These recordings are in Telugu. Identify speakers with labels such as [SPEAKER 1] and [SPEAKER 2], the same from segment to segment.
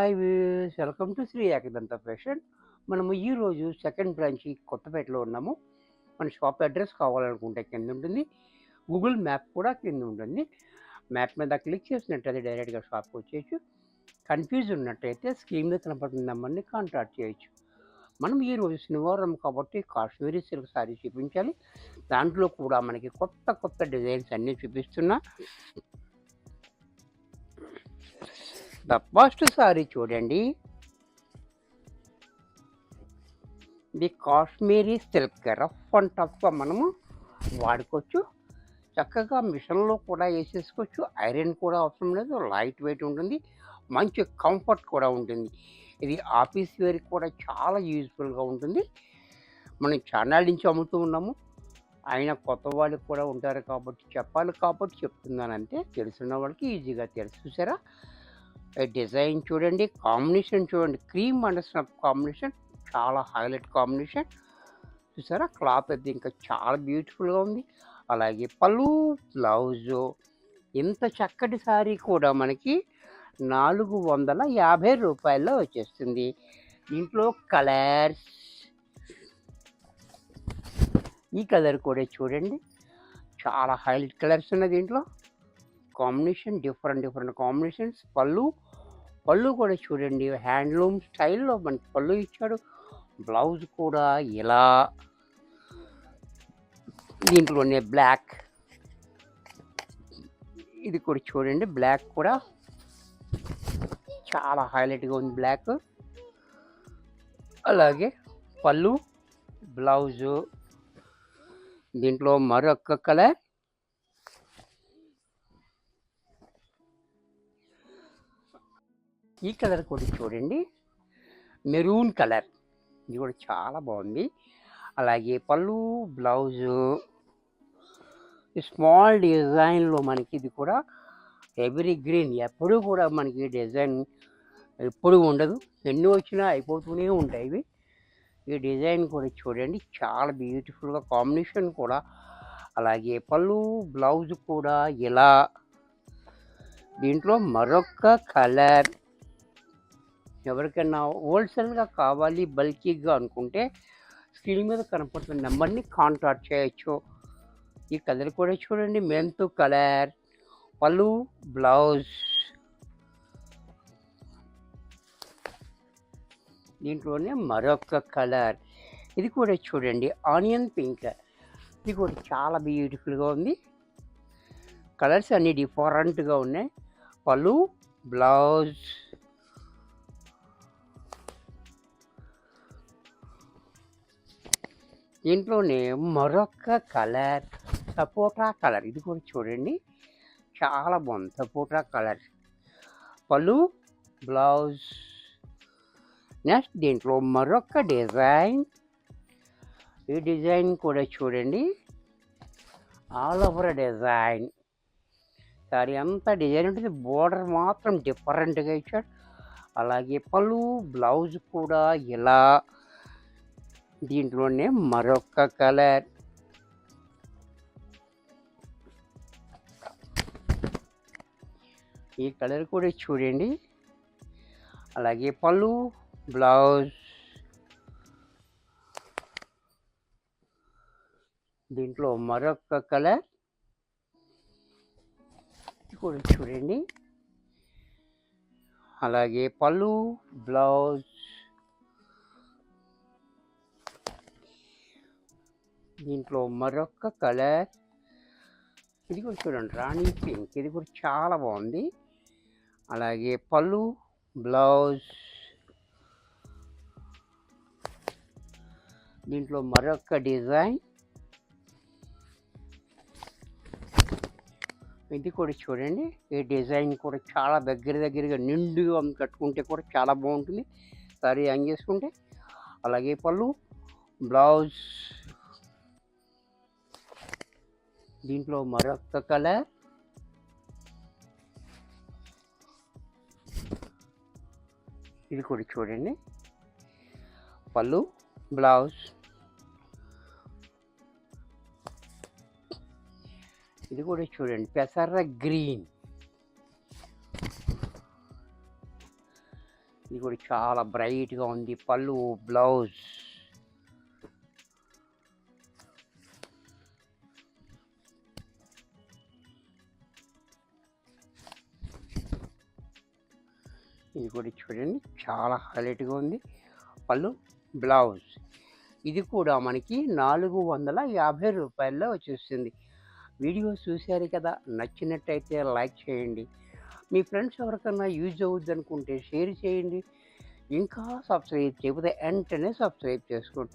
[SPEAKER 1] Hi viewers, welcome to Shri Ekadanta fashion. మనము ఈరోజు సెకండ్ బ్రాంచ్ కొత్తపేటలో ఉన్నాము. మన షాప్ అడ్రస్ కావాలనుకుంటే కింద ఉంటుంది, గూగుల్ మ్యాప్ కూడా కింద ఉంటుంది. మ్యాప్ మీద క్లిక్ చేసినట్టయితే డైరెక్ట్గా షాప్కి వచ్చేయచ్చు. కన్ఫ్యూజ్ ఉన్నట్టయితే స్క్రీన్ మీద కనపడుతున్న నెంబర్ని కాంటాక్ట్ చేయొచ్చు. మనం ఈరోజు శనివారం కాబట్టి కాశ్మీరీ సిల్క్ శారీ చూపించాలి. దాంట్లో కూడా మనకి కొత్త కొత్త డిజైన్స్ అన్నీ చూపిస్తున్నా. ద ఫస్ట్ సారీ చూడండి, ఇది కాశ్మీరీ సిల్క్ రఫ్ అండ్ టఫ్గా మనము వాడుకోవచ్చు. చక్కగా మిషన్లో కూడా వేసేసుకోవచ్చు, ఐరన్ కూడా అవసరం లేదు, లైట్ వెయిట్ ఉంటుంది, మంచి కంఫర్ట్ కూడా ఉంటుంది. ఇది ఆఫీస్ వేర్ కూడా చాలా యూజ్ఫుల్గా ఉంటుంది. మనం ఛానల్ నుంచి అమ్ముతూ ఉన్నాము, ఆయన కొత్త వాళ్ళకి కూడా ఉంటారు కాబట్టి చెప్పాలి కాబట్టి చెప్తున్నాను అంతే. తెలుసున్న వాళ్ళకి ఈజీగా తెలుసు. చూసారా, డిజైన్ చూడండి, కాంబినేషన్ చూడండి, క్రీమ్ అండ్ స్నఫ్ కాంబినేషన్, చాలా హైలైట్ కాంబినేషన్. చూసారా, క్లాత్ అయితే ఇంకా చాలా బ్యూటిఫుల్గా ఉంది. అలాగే పళ్ళు, బ్లౌజు, ఇంత చక్కటి శారీ కూడా మనకి 450 రూపాయల్లో వచ్చేస్తుంది. దీంట్లో కలర్స్, ఈ కలర్ కూడా చూడండి, చాలా హైలైట్ కలర్స్ ఉన్నాయి దీంట్లో. Combination different combinations. పళ్ళు కూడా చూడండి, హ్యాండ్లూమ్ స్టైల్లో మనకి పళ్ళు ఇచ్చాడు. బ్లౌజ్ కూడా ఇలా, దీంట్లోనే బ్లాక్, ఇది కూడా చూడండి, బ్లాక్ కూడా చాలా హైలైట్గా ఉంది బ్లాక్. అలాగే పళ్ళు, బ్లౌజు, దీంట్లో మరొక కలర్, ఈ కలర్ కూడా చూడండి, మెరూన్ కలర్, ఇది కూడా చాలా బాగుంది. అలాగే పళ్ళు, బ్లౌజు, స్మాల్ డిజైన్లో మనకి ఇది కూడా ఎవరీ గ్రీన్, ఎప్పుడూ కూడా మనకి డిజైన్ ఎప్పుడు ఉండదు, ఎన్ని వచ్చినా అయిపోతూనే ఉంటాయి ఇవి. ఈ డిజైన్ కూడా చూడండి, చాలా బ్యూటిఫుల్గా కాంబినేషన్ కూడా. అలాగే పళ్ళు, బ్లౌజ్ కూడా ఇలా. దీంట్లో మరొక కలర్. ఎవరికైనా హోల్సేల్గా కావాలి, బల్కీగా అనుకుంటే స్క్రీన్ మీద కనపడుతున్న నెంబర్ని కాంటాక్ట్ చేయొచ్చు. ఈ కలర్ కూడా చూడండి, మెంతు కలర్, పళ్ళు, బ్లౌజ్. దీంట్లోనే మరొక కలర్, ఇది కూడా చూడండి, ఆనియన్ పింక్, ఇది కూడా చాలా బ్యూటిఫుల్గా ఉంది. కలర్స్ అన్నీ డిఫరెంట్గా ఉన్నాయి. పళ్ళు, బ్లౌజ్, దీంట్లోనే మరొక కలర్, సపోటా కలర్, ఇది కూడా చూడండి, చాలా బాగుంది. సపోటా కలర్, పళ్ళు, బ్లౌజ్. నెక్స్ట్ దీంట్లో మరొక డిజైన్, ఈ డిజైన్ కూడా చూడండి, ఆల్ ఓవర్ డిజైన్. సారీ అంతా డిజైన్ ఉంటుంది, బోర్డర్ మాత్రం డిఫరెంట్గా ఇచ్చాడు. అలాగే పళ్ళు, బ్లౌజ్ కూడా ఇలా. దీంట్లోనే మరొక కలర్, ఈ కలర్ కూడా చూడండి. అలాగే పళ్ళు, బ్లౌజ్, దీంట్లో మరొక కలర్, ఇది కూడా చూడండి. అలాగే పళ్ళు, బ్లౌజ్, దీంట్లో మరొక కలర్, ఇది కూడా చూడండి, రాణి పింక్, ఇది కూడా చాలా బాగుంది. అలాగే పళ్ళు, బ్లౌజ్, దీంట్లో మరొక డిజైన్, ఇది కూడా చూడండి. ఈ డిజైన్ కూడా చాలా దగ్గరగా నిండుగా కట్టుకుంటే కూడా చాలా బాగుంటుంది సారీ హ్యాంగ్ చేసుకుంటే. అలాగే పళ్ళు, బ్లౌజ్, దీంట్లో మరొక కలర్, ఇది కూడా చూడండి, పళ్ళు, బ్లౌజ్, ఇది కూడా చూడండి, పెసర గ్రీన్, ఇది కూడా చాలా బ్రైట్గా ఉంది. పళ్ళు, బ్లౌజ్. ఇది కూడా చూడండి చాలా హైలైట్గా ఉంది. పళ్ళు, బ్లౌజ్. ఇది కూడా మనకి 450 రూపాయల్లో వచ్చేస్తుంది. వీడియో చూశారు కదా, నచ్చినట్టయితే లైక్ చేయండి. మీ ఫ్రెండ్స్ ఎవరికన్నా యూజ్ అవుద్ది అనుకుంటే షేర్ చేయండి. ఇంకా సబ్స్క్రైబ్ చేయకపోతే వెంటనే సబ్స్క్రైబ్ చేసుకోండి.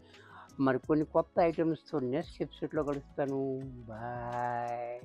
[SPEAKER 1] మరి కొన్ని కొత్త ఐటమ్స్తో నెక్స్ట్ ఎపిసోడ్లో కలుస్తాను. బాయ్.